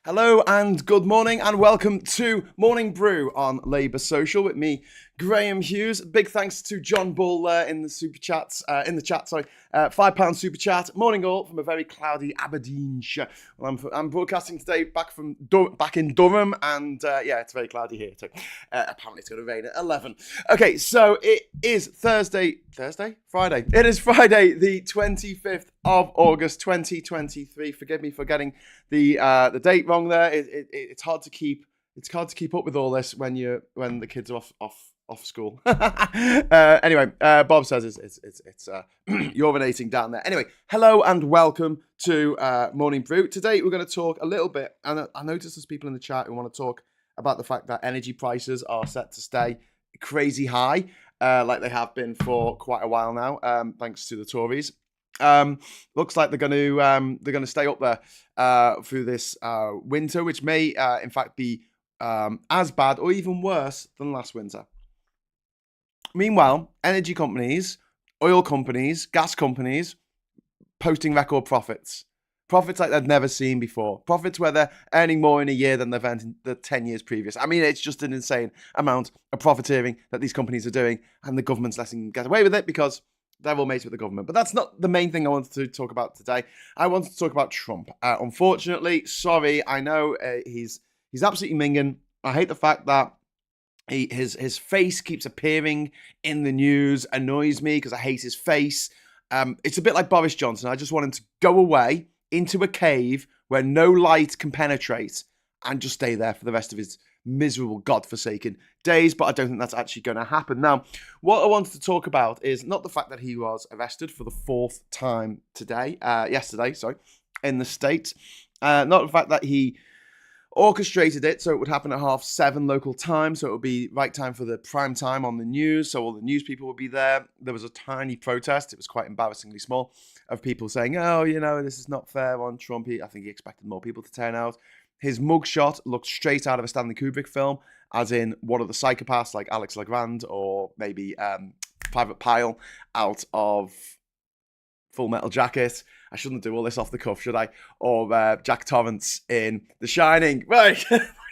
Hello and good morning and welcome to Morning Brew on Labour Social with me, Graham Hughes. Big thanks to John Bull in the super chats, £5 super chat. Morning all from a very cloudy Aberdeenshire. Well, I'm broadcasting today back in Durham, and it's very cloudy here too. Apparently it's going to rain at 11. Okay, so it is Friday. It is Friday, the 25th of August 2023. Forgive me for getting the date wrong there. It's hard to keep up with all this when the kids are off school. Anyway, Bob says it's urinating down there. Anyway, hello and welcome to Morning Brew. Today we're going to talk a little bit, and I noticed there's people in the chat who want to talk about the fact that energy prices are set to stay crazy high, like they have been for quite a while now, thanks to the Tories. Looks like they're going to stay up there through this winter, which may in fact be as bad or even worse than last winter. Meanwhile, energy companies, oil companies, gas companies posting record profits. Profits like they've never seen before. Profits where they're earning more in a year than they've earned in the 10 years previous. I mean, it's just an insane amount of profiteering that these companies are doing, and the government's letting them get away with it because they're all mates with the government. But that's not the main thing I wanted to talk about today. I wanted to talk about Trump. Unfortunately, sorry, I know he's absolutely minging. I hate the fact that his face keeps appearing in the news. Annoys me because I hate his face. It's a bit like Boris Johnson. I just want him to go away into a cave where no light can penetrate and just stay there for the rest of his miserable, godforsaken days. But I don't think that's actually going to happen. Now, what I wanted to talk about is not the fact that he was arrested for the fourth time yesterday, in the States. Not the fact that he orchestrated it so it would happen at 7:30 local time, so it would be right time for the prime time on the news, so all the news people would be there. There was a tiny protest, it was quite embarrassingly small, of people saying, oh, this is not fair on Trump. I think he expected more people to turn out. His mugshot looked straight out of a Stanley Kubrick film, as in one of the psychopaths like Alex Legrand or maybe Private Pyle out of Full Metal Jacket. I shouldn't do all this off the cuff, should I? Or Jack Torrance in The Shining. Right.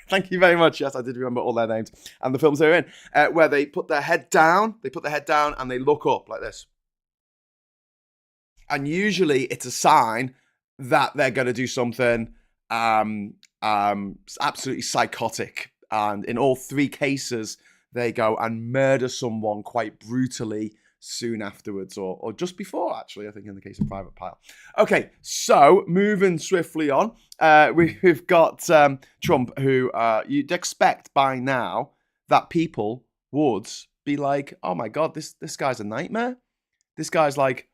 Thank you very much. Yes, I did remember all their names and the films they were in, where they put their head down. They put their head down and they look up like this. And usually it's a sign that they're going to do something absolutely psychotic. And in all three cases, they go and murder someone quite brutally soon afterwards, or just before, actually, I think, in the case of Private Pyle. Okay, so moving swiftly on, we've got Trump, who you'd expect by now that people would be like, oh my God, this guy's a nightmare. This guy's like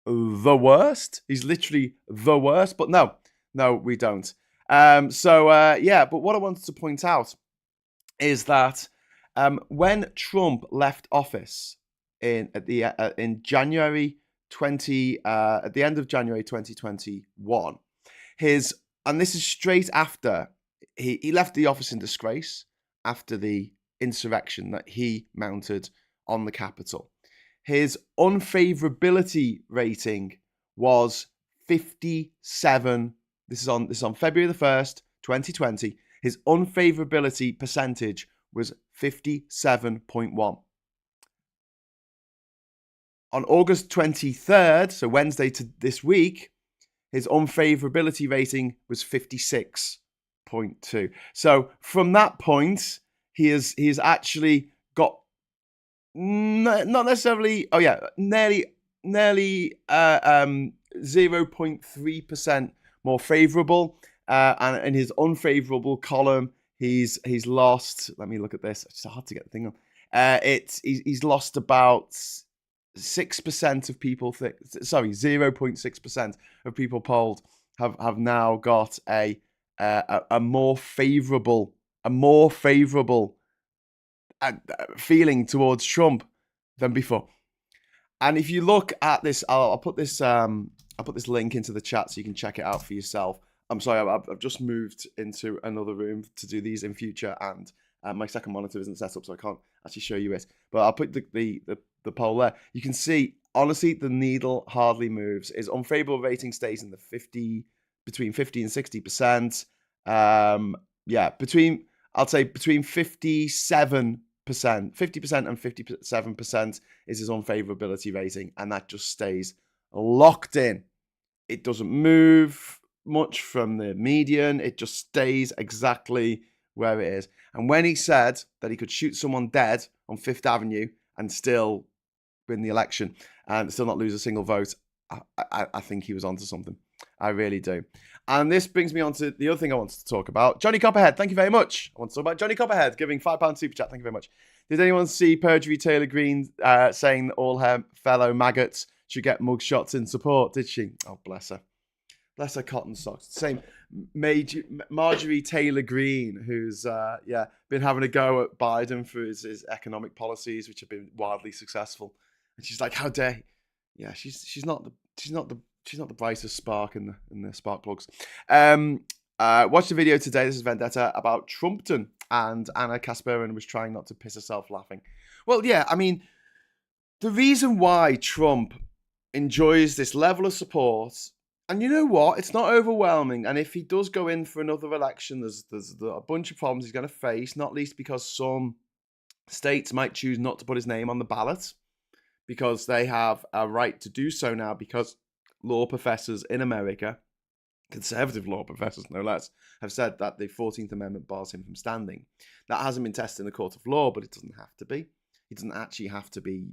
the worst. He's literally the worst. But no, we don't. But what I wanted to point out is that when Trump left office in January at the end of January 2021, and this is straight after he left the office in disgrace after the insurrection that he mounted on the Capitol. His unfavorability rating was 57. This is on February the 1st, 2020. His unfavorability percentage was 57.1. On August 23rd, so Wednesday to this week, his unfavorability rating was 56.2. So from that point, he has actually got not necessarily, nearly 0.3% more favourable. And in his unfavourable column, he's lost. Let me look at this. It's hard to get the thing on. He's lost about 6% of people 0.6% of people polled have now got a more favourable feeling towards Trump than before. And if you look at this, I'll put this link into the chat so you can check it out for yourself. I'm sorry, I've just moved into another room to do these in future, and my second monitor isn't set up, so I can't actually show you it. But I'll put the poll there. You can see, honestly, the needle hardly moves. His unfavorable rating stays in the between 50 and 60%. Yeah, I'll say between 50% and 57% is his unfavorability rating, and that just stays locked in. It doesn't move much from the median. It just stays exactly where it is. And when he said that he could shoot someone dead on Fifth Avenue and still win the election and still not lose a single vote, I think he was onto something. I really do. And this brings me on to the other thing I wanted to talk about. Johnny Copperhead, thank you very much. I want to talk about Johnny Copperhead giving £5 super chat. Thank you very much. Did anyone see Perjury Taylor Greene saying that all her fellow maggots should get mug shots in support? Did she? Oh, bless her. Bless her cotton socks. Same Marjorie Taylor Greene, who's been having a go at Biden for his economic policies, which have been wildly successful. And she's like, how dare he? Yeah, she's not the brightest spark in the spark plugs. Watched a video today. This is Vendetta about Trumpton, and Anna Kasparin was trying not to piss herself laughing. Well, yeah, I mean, the reason why Trump enjoys this level of support, and you know what, it's not overwhelming. And if he does go in for another election, there's a bunch of problems he's going to face, not least because some states might choose not to put his name on the ballot, because they have a right to do so now, because law professors in America, conservative law professors no less, have said that the 14th Amendment bars him from standing. That hasn't been tested in the court of law, but it doesn't have to be. He doesn't actually have to be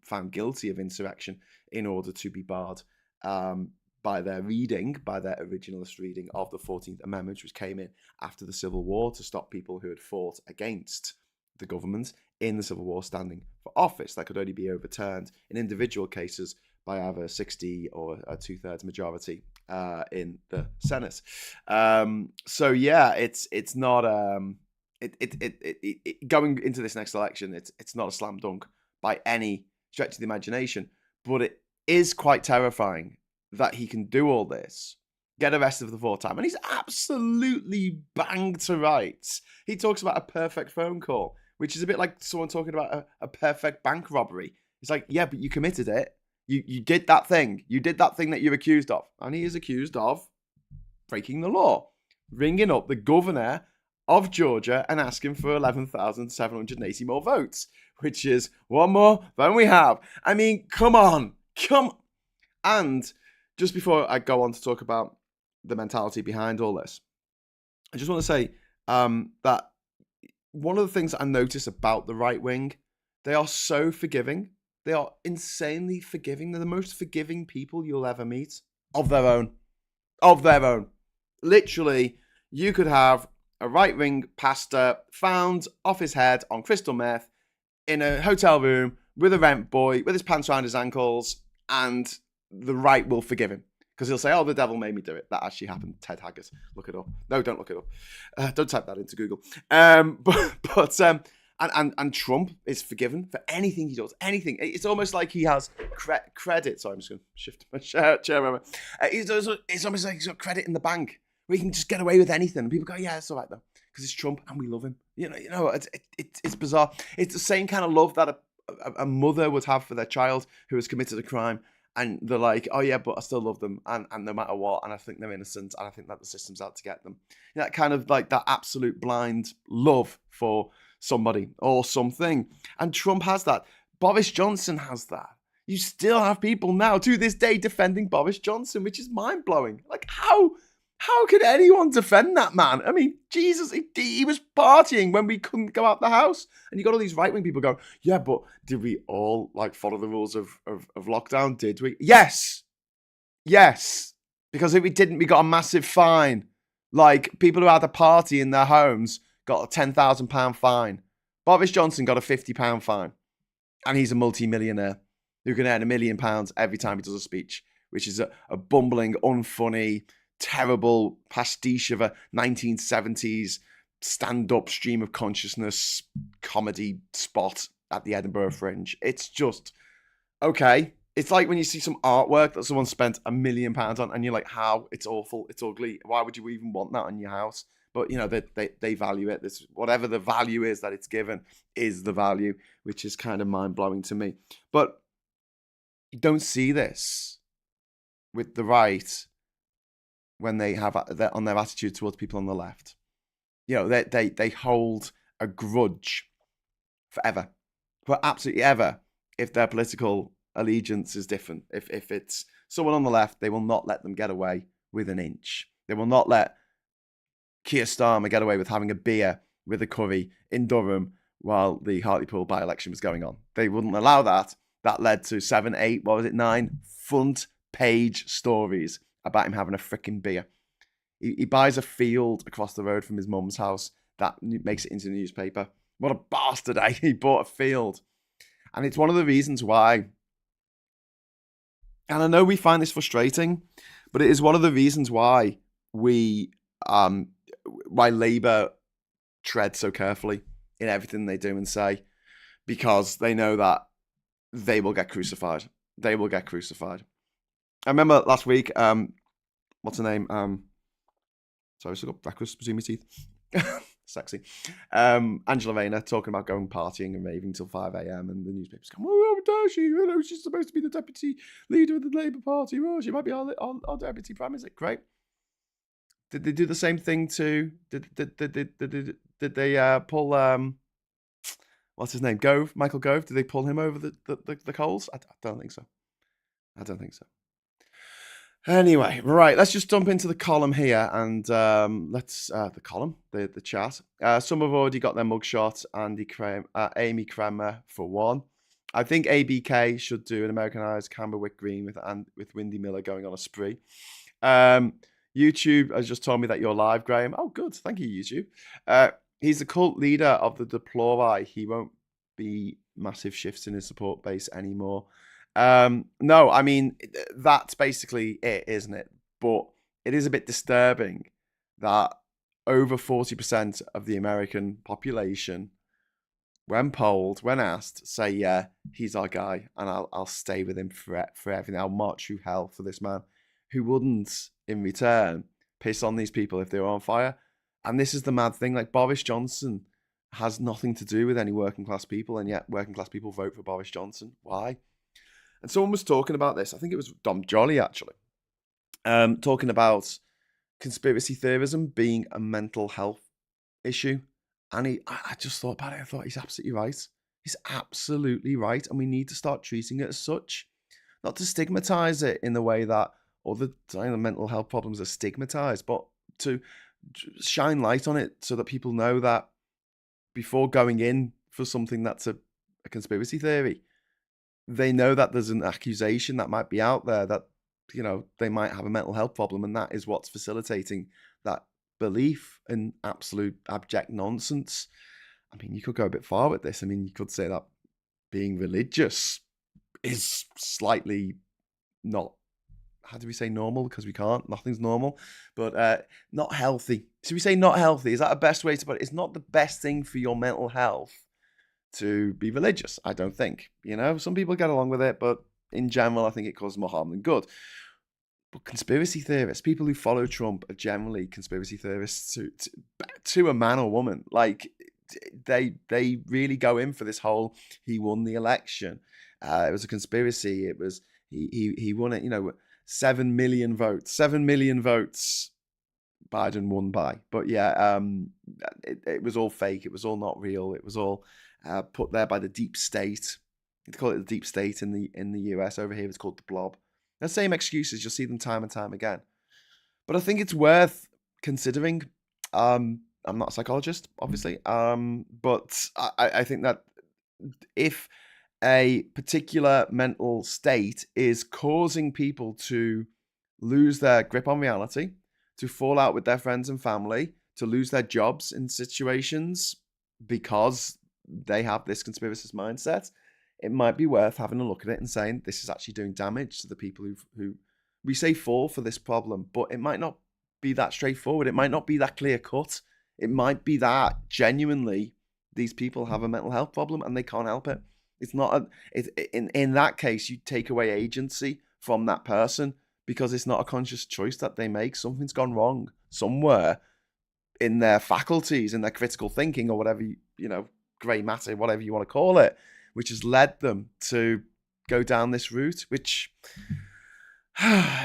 found guilty of insurrection in order to be barred by their originalist reading of the 14th Amendment, which came in after the Civil War to stop people who had fought against the government in the Civil War standing for office. That could only be overturned in individual cases by either 60 or a 2/3 majority in the Senate. So yeah, it's not going into this next election. It's not a slam dunk by any stretch of the imagination, but it is quite terrifying that he can do all this, get arrested for the fourth time, and he's absolutely banged to rights. He talks about a perfect phone call, which is a bit like someone talking about a perfect bank robbery. It's like, yeah, but you committed it. You did that thing. You did that thing that you're accused of. And he is accused of breaking the law, ringing up the governor of Georgia and asking for 11,780 more votes, which is one more than we have. I mean, come on. And just before I go on to talk about the mentality behind all this, I just want to say that one of the things I notice about the right wing, they are so forgiving. They are insanely forgiving. They're the most forgiving people you'll ever meet of their own. Of their own. Literally, you could have a right-wing pastor found off his head on crystal meth in a hotel room with a rent boy with his pants around his ankles, and the right will forgive him. Because he'll say, oh, the devil made me do it. That actually happened. Ted Haggart. Look it up. No, don't look it up. Don't type that into Google. And Trump is forgiven for anything he does. Anything. It's almost like he has credit. Sorry, I'm just going to shift my chair over. It's almost like he's got credit in the bank where he can just get away with anything. And people go, yeah, it's all right, though. Because it's Trump and we love him. You know, it's bizarre. It's the same kind of love that a mother would have for their child who has committed a crime. And they're like, oh yeah, but I still love them, and no matter what, and I think they're innocent, and I think that the system's out to get them. You know, that kind of like that absolute blind love for somebody or something. And Trump has that. Boris Johnson has that. You still have people now to this day defending Boris Johnson, which is mind-blowing. Like, how could anyone defend that man? I mean, Jesus, he was partying when we couldn't go out the house. And you got all these right-wing people going, yeah, but did we all like follow the rules of lockdown? Did we? Yes. Because if we didn't, we got a massive fine. Like, people who had a party in their homes got a £10,000 fine. Boris Johnson got a £50 fine. And he's a multi-millionaire who can earn £1 million every time he does a speech, which is a bumbling, unfunny, terrible pastiche of a 1970s stand-up stream of consciousness comedy spot at the Edinburgh Fringe. It's just, okay. It's like when you see some artwork that someone spent £1 million on and you're like, how? It's awful. It's ugly. Why would you even want that in your house? But, you know, they value it. This, whatever the value is that it's given is the value, which is kind of mind-blowing to me. But you don't see this with the right when they have on their attitude towards people on the left. You know, they hold a grudge forever, for absolutely ever, if their political allegiance is different. If it's someone on the left, they will not let them get away with an inch. They will not let Keir Starmer get away with having a beer with a curry in Durham while the Hartlepool by-election was going on. They wouldn't allow that. That led to 7, 8, 9 front page stories about him having a freaking beer. He buys a field across the road from his mum's house that makes it into the newspaper. What a bastard, eh? He bought a field. And it's one of the reasons why, and I know we find this frustrating, but it is one of the reasons why why Labour tread so carefully in everything they do and say, because they know that they will get crucified. They will get crucified. I remember last week, what's her name? Sorry, I still got breakfast between my teeth. Sexy. Angela Rayner talking about going partying and raving till 5 a.m. and the newspapers come, oh, does she? You know, she's supposed to be the deputy leader of the Labour Party. Oh, she might be our deputy prime minister. Great. Did they do the same thing to? Did they pull what's his name? Gove, Michael Gove. Did they pull him over the coals? I don't think so. I don't think so. Anyway, right, let's just jump into the column here and let's the column, the chat. Some have already got their mugshot. Amy Kremer for one. I think ABK should do an Americanized Camberwick Green with Windy Miller going on a spree. YouTube has just told me that you're live, Graham. Oh, good. Thank you, YouTube. He's the cult leader of the Deplori. He won't be massive shifts in his support base anymore. No, I mean, that's basically it, isn't it? But it is a bit disturbing that over 40% of the American population, when polled, when asked, say, yeah, he's our guy, and I'll stay with him for everything. I'll march through hell for this man, who wouldn't, in return, piss on these people if they were on fire. And this is the mad thing, like Boris Johnson has nothing to do with any working class people, and yet working class people vote for Boris Johnson. Why? And someone was talking about this. I think it was Dom Jolly, actually, talking about conspiracy theorism being a mental health issue. And I just thought about it. I thought he's absolutely right. He's absolutely right. And we need to start treating it as such. Not to stigmatize it in the way that other mental health problems are stigmatized, but to shine light on it so that people know that before going in for something that's a conspiracy theory, they know that there's an accusation that might be out there that, you know, they might have a mental health problem, and that is what's facilitating that belief in absolute abject nonsense. I mean, you could go a bit far with this. I mean, you could say that being religious is slightly not, how do we say normal? Because we can't, nothing's normal, but not healthy. Should we say not healthy? Is that a best way to put it? It's not the best thing for your mental health to be religious, I don't think. You know, some people get along with it, but in general, I think it causes more harm than good. But conspiracy theorists, people who follow Trump, are generally conspiracy theorists to a man or woman. Like, they really go in for this whole, he won the election. It was a conspiracy. It was, he won it, you know, 7 million votes. 7 million votes Biden won by. But yeah, it was all fake. It was all not real. It was all put there by the deep state. They call it the deep state in the US. Over here, it's called the blob. The same excuses. You'll see them time and time again. But I think it's worth considering. I'm not a psychologist, obviously, but I think that if a particular mental state is causing people to lose their grip on reality, to fall out with their friends and family, to lose their jobs in situations because they have this conspiracist mindset, it might be worth having a look at it and saying, this is actually doing damage to the people who we say fall for this problem, but it might not be that straightforward. It might not be that clear cut. It might be that genuinely these people have a mental health problem and they can't help it. It's not in that case, you take away agency from that person because it's not a conscious choice that they make. Something's gone wrong somewhere in their faculties, in their critical thinking, or whatever, you know, grey matter, whatever you want to call it, which has led them to go down this route, which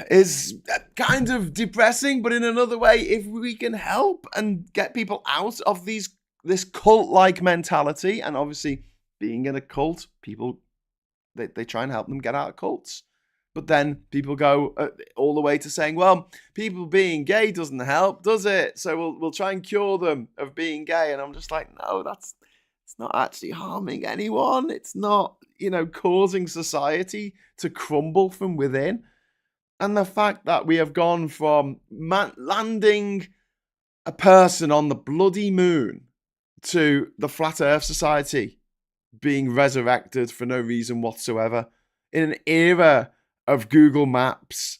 is kind of depressing, but in another way, if we can help and get people out of this cult-like mentality, and obviously being in a cult, people they try and help them get out of cults. But then people go all the way to saying, well, people being gay doesn't help, does it? So we'll try and cure them of being gay. And I'm just like, no, it's not actually harming anyone. It's not, causing society to crumble from within. And the fact that we have gone from landing a person on the bloody moon to the Flat Earth Society being resurrected for no reason whatsoever in an era of Google Maps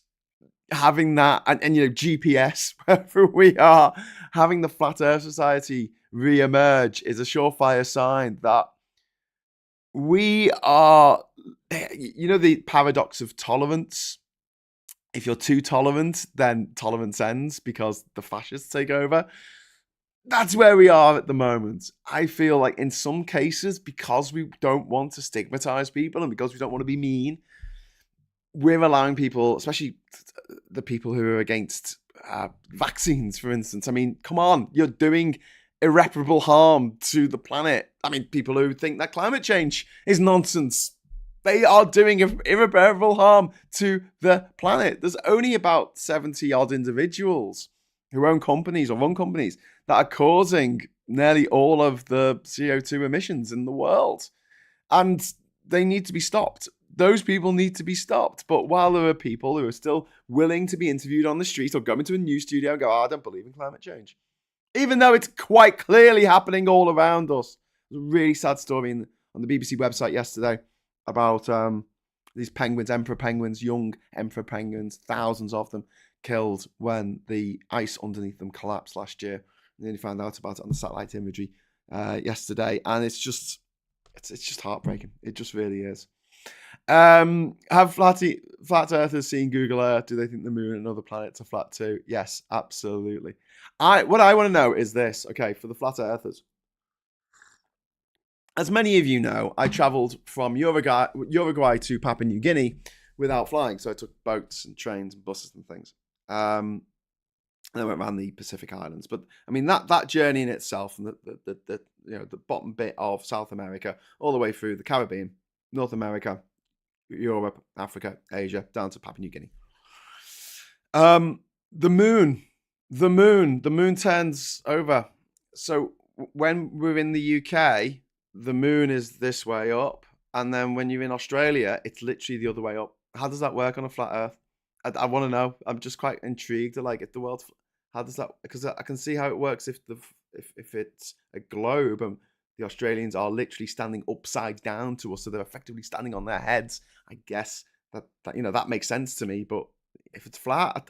having that and GPS wherever we are, having the Flat Earth Society re-emerge is a surefire sign that we are, the paradox of tolerance. If you're too tolerant, then tolerance ends because the fascists take over. That's where we are at the moment. I feel like in some cases, because we don't want to stigmatize people and because we don't want to be mean, we're allowing people, especially the people who are against vaccines, for instance. I mean, come on, you're doing irreparable harm to the planet. I mean, people who think that climate change is nonsense, they are doing irreparable harm to the planet. There's only about 70 odd individuals who own companies or run companies that are causing nearly all of the CO2 emissions in the world. And they need to be stopped. Those people need to be stopped. But while there are people who are still willing to be interviewed on the street or go into a news studio and go, I don't believe in climate change, even though it's quite clearly happening all around us. There's a really sad story on the BBC website yesterday about these penguins, emperor penguins, young emperor penguins, thousands of them killed when the ice underneath them collapsed last year. And then you found out about it on the satellite imagery yesterday, and it's just heartbreaking. It just really is. Have flat earthers seen Google Earth? Do they think the moon and other planets are flat too? Yes, absolutely. What I want to know is this. Okay, for the flat earthers, as many of you know, I travelled from Uruguay to Papua New Guinea without flying. So I took boats and trains and buses and things. And I went around the Pacific Islands. But I mean that journey in itself, and the bottom bit of South America, all the way through the Caribbean, North America, Europe, Africa, Asia, down to Papua New Guinea. The moon turns over. So when we're in the UK, the moon is this way up, and then when you're in Australia, it's literally the other way up. How does that work on a flat Earth? I want to know. I'm just quite intrigued. Like, if the world, how does that? Because I can see how it works if it's a globe and the Australians are literally standing upside down to us, so they're effectively standing on their heads. I guess that makes sense to me. But if it's flat,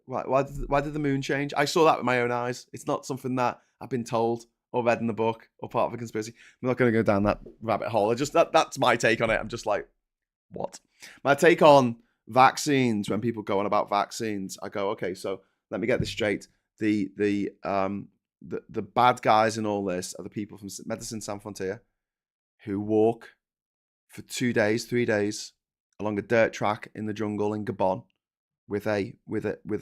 why did the moon change? I saw that with my own eyes. It's not something that I've been told or read in the book or part of a conspiracy. I'm not going to go down that rabbit hole. That's my take on it. I'm just like, what? My take on vaccines, when people go on about vaccines, I go, okay, so let me get this straight. The bad guys in all this are the people from Medicine Sans Frontières who walk for 2 days, 3 days along a dirt track in the jungle in Gabon with a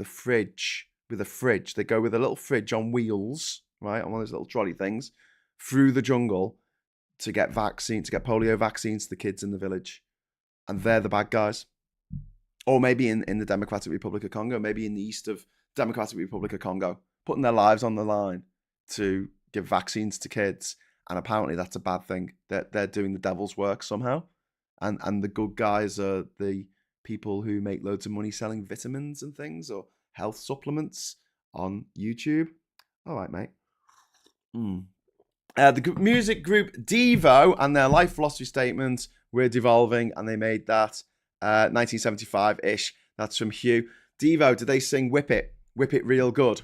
fridge. They go with a little fridge on wheels, right, on one of those little trolley things, through the jungle to get polio vaccines to the kids in the village. And they're the bad guys. Or maybe in the Democratic Republic of Congo, maybe in the east of Democratic Republic of Congo, putting their lives on the line to give vaccines to kids. And apparently that's a bad thing. They're doing the devil's work somehow. And the good guys are the people who make loads of money selling vitamins and things or health supplements on YouTube. All right, mate. The music group Devo and their life philosophy statement, we're devolving, and they made that 1975-ish. That's from Hugh. Devo, did they sing Whip It real good?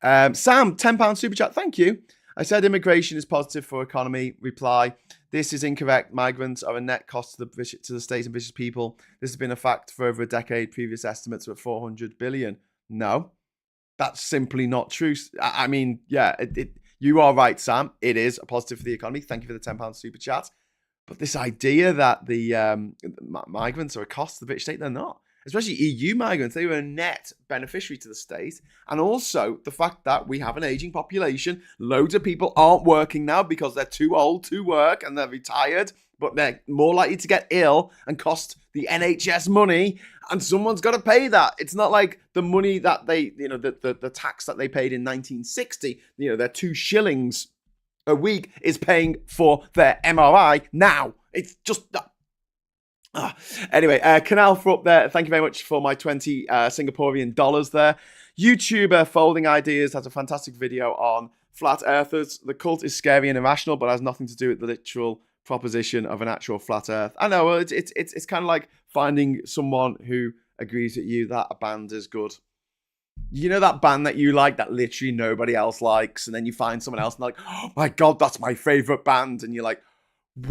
Sam, £10 super chat, thank you. I said immigration is positive for economy. Reply, this is incorrect. Migrants are a net cost to the state and British people. This has been a fact for over a decade. Previous estimates were 400 billion. No, that's simply not true. I mean, yeah, you are right, Sam. It is a positive for the economy. Thank you for the £10 super chat. But this idea that the migrants are a cost to the British state, they're not. especially EU migrants. They were a net beneficiary to the state. And also the fact that we have an aging population. Loads of people aren't working now because they're too old to work and they're retired, but they're more likely to get ill and cost the NHS money, and someone's got to pay that. It's not like the money that they, the tax that they paid in 1960, their 2 shillings a week is paying for their MRI now. It's just... Anyway, Canal for up there. Thank you very much for my 20 Singaporean dollars there. YouTuber Folding Ideas has a fantastic video on flat earthers. The cult is scary and irrational, but has nothing to do with the literal proposition of an actual flat earth. I know, it's kind of like finding someone who agrees with you that a band is good. You know that band that you like that literally nobody else likes, and then you find someone else and like, oh my God, that's my favorite band, and you're like,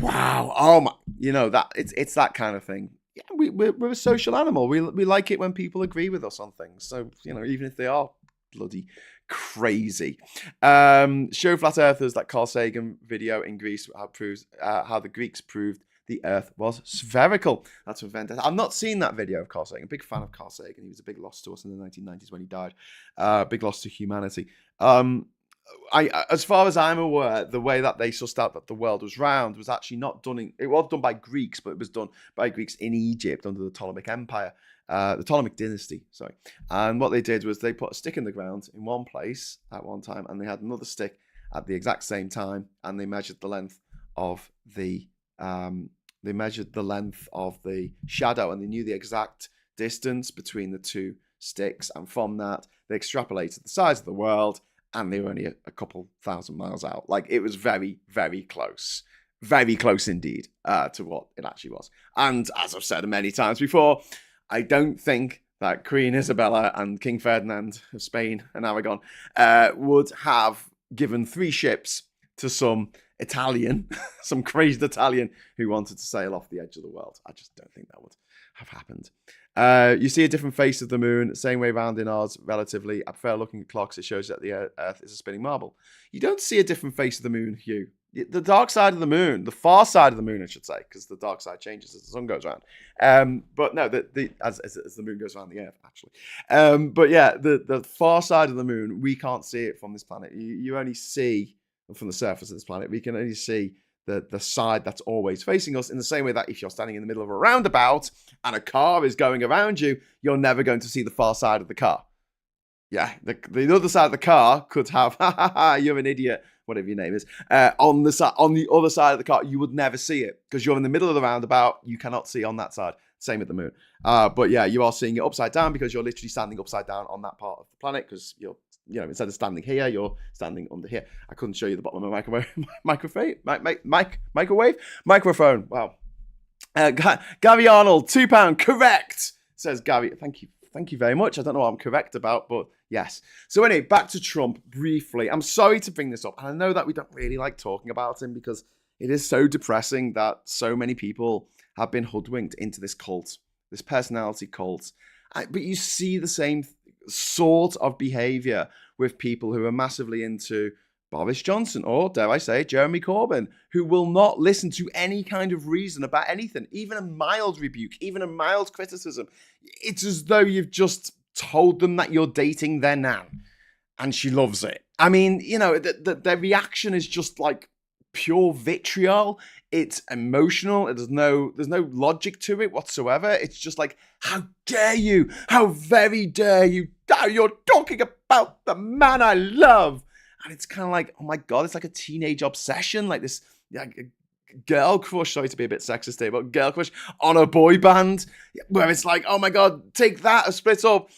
wow, oh my, that it's that kind of thing. Yeah, we're a social animal. We like it when people agree with us on things. So even if they are bloody crazy. Show flat earthers that Carl Sagan video in Greece proves how the Greeks proved the Earth was spherical. That's from Ventus. I've not seen that video of Carl Sagan. Big fan of Carl Sagan. He was a big loss to us in the 1990s when he died. Big loss to humanity. As far as I'm aware, the way that they sussed out that the world was round was actually not done. It was done by Greeks, but it was done by Greeks in Egypt under the Ptolemaic Empire, the Ptolemaic dynasty. Sorry. And what they did was they put a stick in the ground in one place at one time, and they had another stick at the exact same time, and they measured the length of the shadow, and they knew the exact distance between the 2 sticks, and from that they extrapolated the size of the world. And they were only a couple thousand miles out. Like, it was very, very close. Very close indeed to what it actually was. And as I've said many times before, I don't think that Queen Isabella and King Ferdinand of Spain and Aragon would have given 3 ships to some Italian, some crazed Italian who wanted to sail off the edge of the world. I just don't think that would have happened. You see a different face of the moon, same way round in ours, relatively. I prefer looking at clocks. It shows that the Earth is a spinning marble. You don't see a different face of the moon, Hugh. The dark side of the moon, the far side of the moon, I should say, because the dark side changes as the sun goes around. But no, as the moon goes around the Earth, actually. But yeah, the far side of the moon, we can't see it from this planet. You only see from the surface of this planet. We can only see the side that's always facing us, in the same way that if you're standing in the middle of a roundabout and a car is going around you, you're never going to see the far side of the car. Yeah, the other side of the car could have, you're an idiot, whatever your name is, on the other side of the car. You would never see it because you're in the middle of the roundabout. You cannot see on that side. Same at the moon. But yeah, you are seeing it upside down because you're literally standing upside down on that part of the planet, because you're, instead of standing here, you're standing under here. I couldn't show you the bottom of my microphone. Wow. Gary Arnold, £2, correct, says Gary. Thank you very much. I don't know what I'm correct about, but yes. So anyway, back to Trump briefly. I'm sorry to bring this up. And I know that we don't really like talking about him because it is so depressing that so many people have been hoodwinked into this cult, this personality cult. But you see the same sort of behavior with people who are massively into Boris Johnson, or dare I say, Jeremy Corbyn, who will not listen to any kind of reason about anything, even a mild rebuke, even a mild criticism. It's as though you've just told them that you're dating their nan and she loves it. I mean, their reaction is just like pure vitriol. It's emotional. There's no logic to it whatsoever. It's just like, how dare you? How very dare you? You're talking about the man I love. And it's kind of like, oh my God, it's like a teenage obsession, like this girl crush, sorry to be a bit sexist here, but girl crush on a boy band, where it's like, oh my God, take that, a split up.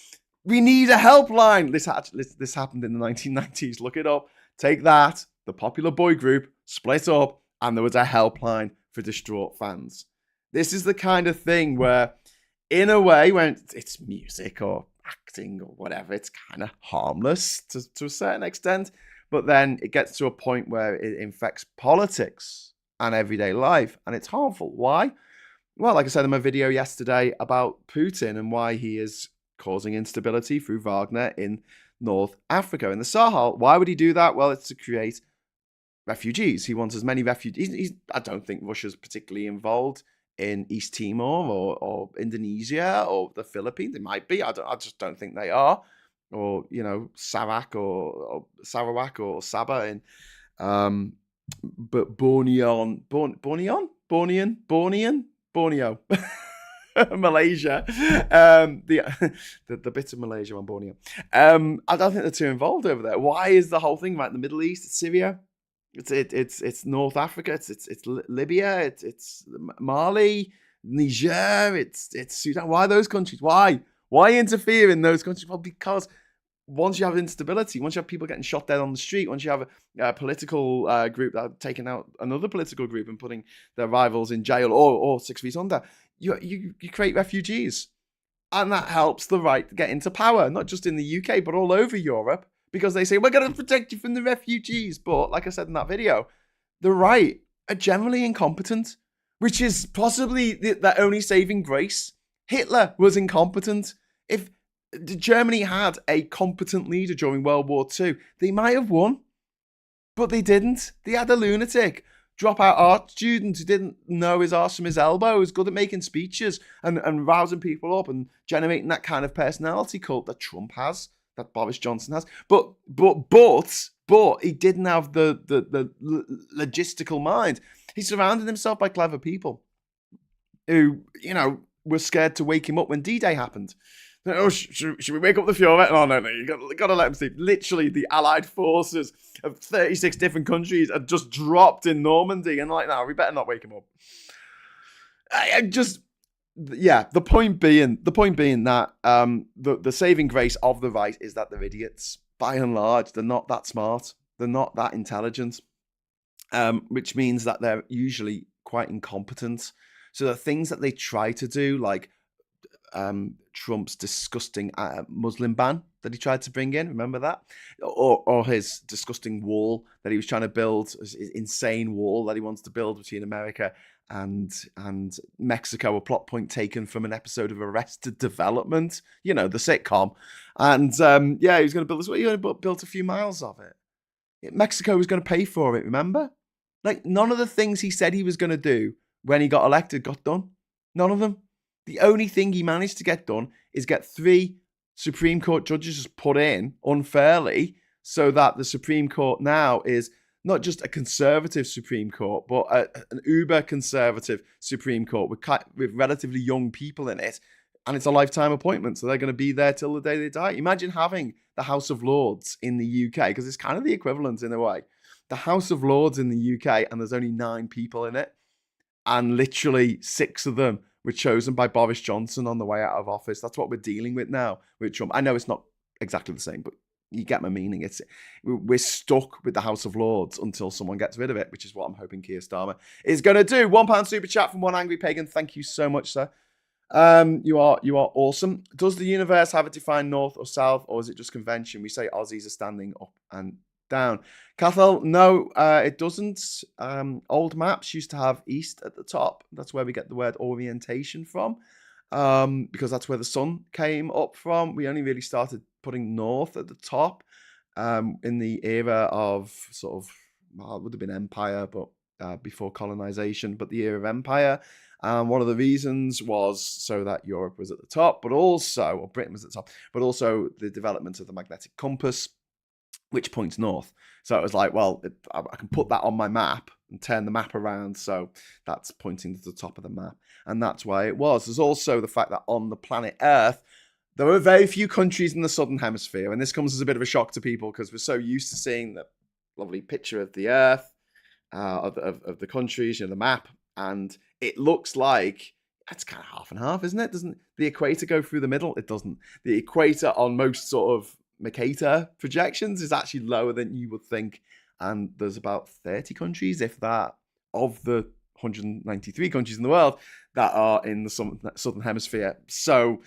We need a helpline. This happened in the 1990s. Look it up. Take that, the popular boy group, split up, and there was a helpline for distraught fans. This is the kind of thing where, in a way, when it's music or acting or whatever, it's kind of harmless to a certain extent. But then it gets to a point where it infects politics and everyday life, and it's harmful. Why? Well, like I said in my video yesterday about Putin and why he is causing instability through Wagner in North Africa, in the Sahel. Why would he do that? Well, it's to create refugees. He wants as many refugees. I don't think Russia's particularly involved in East Timor or Indonesia or the Philippines. They might be. I just don't think they are. Or Sarawak or Sabah in but Borneo. Malaysia, the bit of Malaysia on Borneo. I don't think they're too involved over there. Why is the whole thing about the Middle East? It's Syria, it's North Africa, it's Libya, it's Mali, Niger, it's Sudan. Why those countries? Why interfere in those countries? Well, because once you have instability, once you have people getting shot dead on the street, once you have a political group that are taking out another political group and putting their rivals in jail or 6 feet under, you create refugees. And that helps the right to get into power, not just in the UK, but all over Europe, because they say, we're going to protect you from the refugees. But like I said in that video, the right are generally incompetent, which is possibly their only saving grace. Hitler was incompetent. If Germany had a competent leader during World War II, they might have won, but they didn't. They had a lunatic, dropout art student who didn't know his arse from his elbow, who's good at making speeches and rousing people up and generating that kind of personality cult that Trump has, that Boris Johnson has. But he didn't have the logistical mind. He surrounded himself by clever people who, were scared to wake him up when D-Day happened. Oh, should we wake up the Fuhrer? Oh, no, you got to let him sleep. Literally, the Allied forces of 36 different countries had just dropped in Normandy, and no, we better not wake him up. The point being that the saving grace of the right is that they're idiots. By and large, they're not that smart. They're not that intelligent, which means that they're usually quite incompetent. So the things that they try to do, like Trump's disgusting Muslim ban that he tried to bring in, remember that? Or his disgusting wall that he was trying to build, his insane wall that he wants to build between America and Mexico, a plot point taken from an episode of Arrested Development, the sitcom. And he was going to build this. He only built a few miles of it. Mexico was going to pay for it, remember? Like, none of the things he said he was going to do when he got elected got done. None of them. The only thing he managed to get done is get 3 Supreme Court judges just put in unfairly, so that the Supreme Court now is not just a conservative Supreme Court, but an uber conservative Supreme Court with relatively young people in it. And it's a lifetime appointment, so they're going to be there till the day they die. Imagine having the House of Lords in the UK, because it's kind of the equivalent in a way. The House of Lords in the UK, and there's only 9 people in it. And literally 6 of them were chosen by Boris Johnson on the way out of office. That's what we're dealing with now with Trump. I know it's not exactly the same, but you get my meaning. We're stuck with the House of Lords until someone gets rid of it, which is what I'm hoping Keir Starmer is going to do. £1 super chat from One Angry Pagan. Thank you so much, sir. You are awesome. Does the universe have a defined north or south, or is it just convention? We say Aussies are standing up and down. Cathal, no, it doesn't. Old maps used to have east at the top. That's where we get the word orientation from, because that's where the sun came up from. We only really started putting north at the top in the era of it would have been empire, but before colonization, but the era of empire. One of the reasons was so that Europe was at the top, or Britain was at the top, but also the development of the magnetic compass, which points north. So it was like, well, I can put that on my map and turn the map around, so that's pointing to the top of the map. And that's why it was. There's also the fact that on the planet Earth, there are very few countries in the southern hemisphere, and this comes as a bit of a shock to people because we're so used to seeing the lovely picture of the Earth, of the countries, the map, and it looks like it's kind of half and half, isn't it? Doesn't the equator go through the middle? It doesn't. The equator on most sort of Mercator projections is actually lower than you would think, and there's about 30 countries, if that, of the 193 countries in the world that are in the southern hemisphere. So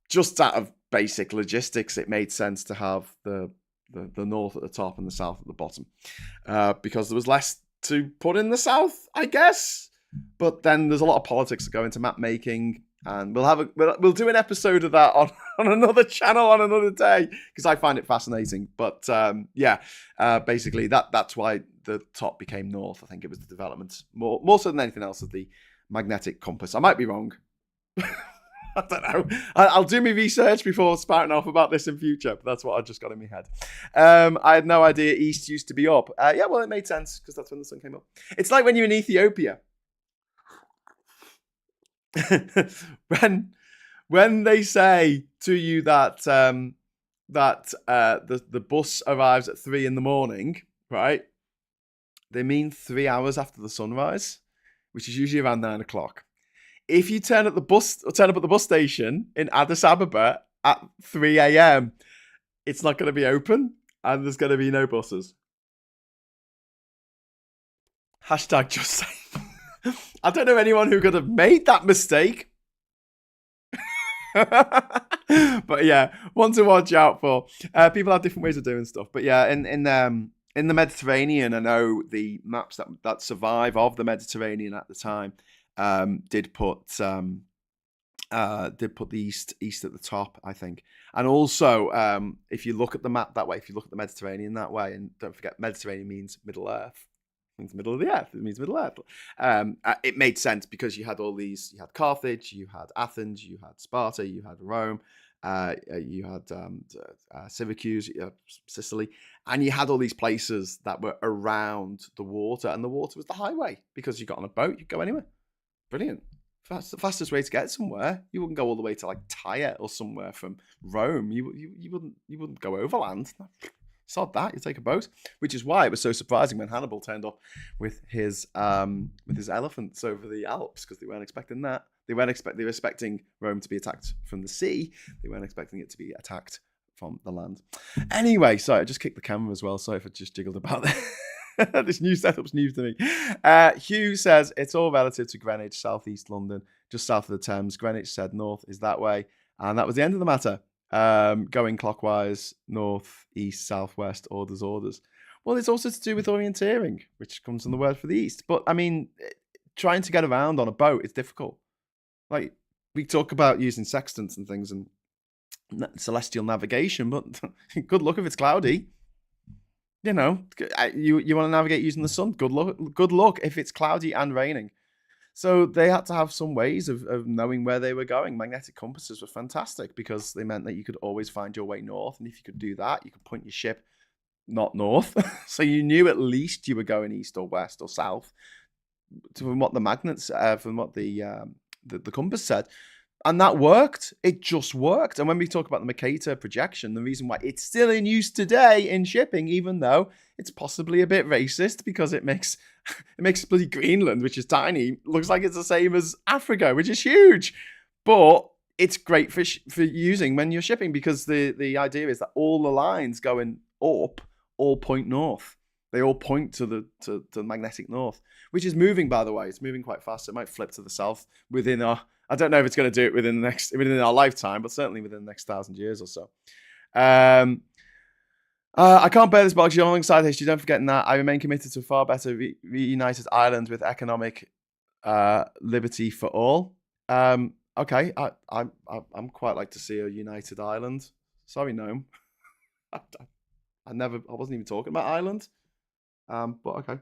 just out of basic logistics, it made sense to have the north at the top and the south at the bottom, because there was less to put in the south, I guess. But then there's a lot of politics that go into map making, and we'll do an episode of that on another channel on another day, because I find it fascinating. But basically that's why the top became north. I think it was the development more so than anything else of the magnetic compass. I might be wrong. I don't know. I'll do my research before spouting off about this in future, but that's what I just got in my head. I had no idea east used to be up. Yeah, well, it made sense because that's when the sun came up. It's like when you're in Ethiopia. when they say to you that the bus arrives at 3 a.m, right? They mean 3 hours after the sunrise, which is usually around 9 o'clock. If you turn up at the bus station in Addis Ababa at 3 a.m, it's not going to be open and there's going to be no buses. Hashtag just saying. I don't know anyone who could have made that mistake. But yeah, one to watch out for. People have different ways of doing stuff. But yeah, in the Mediterranean, I know the maps that survive of the Mediterranean at the time did put the east at the top, I think. And also, if you look at the map that way, if you look at the Mediterranean that way, and don't forget, Mediterranean means Middle Earth. It means middle of the earth. It means Middle Earth. It made sense because you had all these. You had Carthage, you had Athens, you had Sparta, you had Rome, you had Syracuse, Sicily, and you had all these places that were around the water, and the water was the highway because you got on a boat, you go anywhere. Brilliant. That's the fastest way to get somewhere. You wouldn't go all the way to like Tyre or somewhere from Rome. You wouldn't go overland. Sod that, you take a boat, which is why it was so surprising when Hannibal turned up with his elephants over the Alps, because they weren't expecting that. They were expecting Rome to be attacked from the sea. They weren't expecting it to be attacked from the land. Anyway, sorry, I just kicked the camera as well. Sorry if I just jiggled about that. This new setup's new to me. Hughes says it's all relative to Greenwich, southeast London, just south of the Thames. Greenwich said north is that way, and that was the end of the matter. Going clockwise, north, east, southwest, orders. Well, it's also to do with orienteering, which comes from the word for the east. But I mean, trying to get around on a boat is difficult. Like, we talk about using sextants and things and celestial navigation, but good luck if it's cloudy. You know, you want to navigate using the sun. Good luck if it's cloudy and raining. So they had to have some ways of knowing where they were going. Magnetic compasses were fantastic because they meant that you could always find your way north. And if you could do that, you could point your ship not north. So you knew at least you were going east or west or south from what the magnets, from what the compass said. And that worked. It just worked. And when we talk about the Mercator projection, the reason why it's still in use today in shipping, even though it's possibly a bit racist because it makes bloody Greenland, which is tiny, looks like it's the same as Africa, which is huge. But it's great for using when you're shipping because the idea is that all the lines going up all point north. They all point to the magnetic north, which is moving, by the way. It's moving quite fast. It might flip to the south within our... I don't know if it's going to do it within our lifetime, but certainly within the next 1,000 years or so. I can't bear this box. You're alongside history. Don't forget that. I remain committed to a far better reunited Ireland with economic liberty for all. Okay, I'm quite like to see a united Ireland. Sorry, Gnome. I wasn't even talking about Ireland. But okay.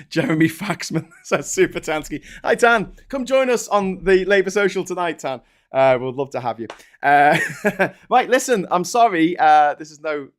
Jeremy Faxman says Super Tansky. Hi Tan, come join us on the Labour Social tonight, Tan. We'd love to have you. Right, listen, I'm sorry. This is no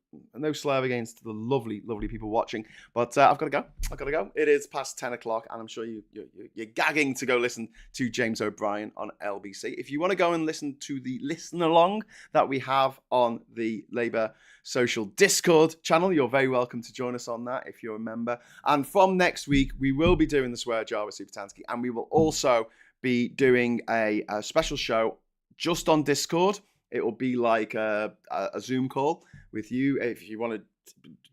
slur against the lovely people watching, but I've got to go. It is past 10 o'clock, and I'm sure you're gagging to go listen to James O'Brien on LBC. If you want to go and listen to the listen along that we have on the Labour Social Discord channel, you're very welcome to join us on that if you're a member. And from next week, we will be doing the Swear Jar with Super Tansky, and we will also be doing a special show just on Discord. It will be like a Zoom call with you. If you want to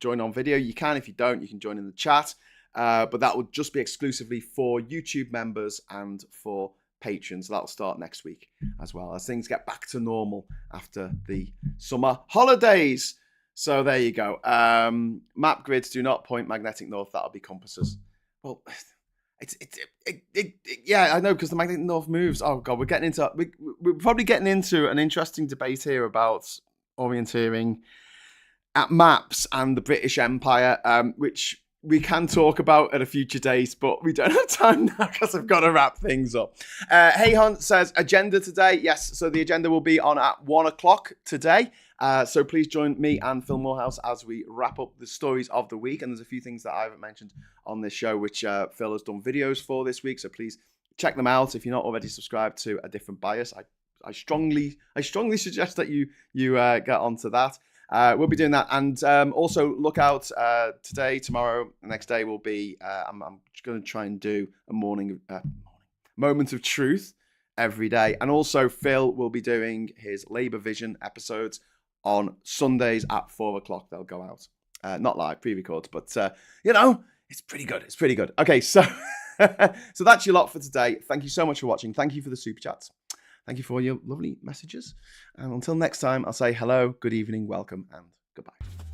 join on video, you can. If you don't, you can join in the chat. But that will just be exclusively for YouTube members and for patrons. So that'll start next week as well, as things get back to normal after the summer holidays. So there you go. Map grids do not point magnetic north. That'll be compasses. Well, yeah, I know, because the magnetic north moves. Oh god, we're probably getting into an interesting debate here about orienteering at maps and the British Empire, which we can talk about at a future date, but we don't have time now because I've got to wrap things up. Hey Hunt says, agenda today. Yes, so the agenda will be on at 1 o'clock today. So please join me and Phil Morehouse as we wrap up the stories of the week. And there's a few things that I haven't mentioned on this show, which Phil has done videos for this week. So please check them out if you're not already subscribed to A Different Bias. I strongly suggest that you get onto that. We'll be doing that, and also look out today, tomorrow, the next day will be. I'm just going to try and do a morning moment of truth every day, and also Phil will be doing his Labour Vision episodes on Sundays at 4 o'clock. They'll go out, not live, pre-recorded, but it's pretty good. It's pretty good. Okay, so so that's your lot for today. Thank you so much for watching. Thank you for the super chats. Thank you for all your lovely messages. And until next time, I'll say hello, good evening, welcome, and goodbye.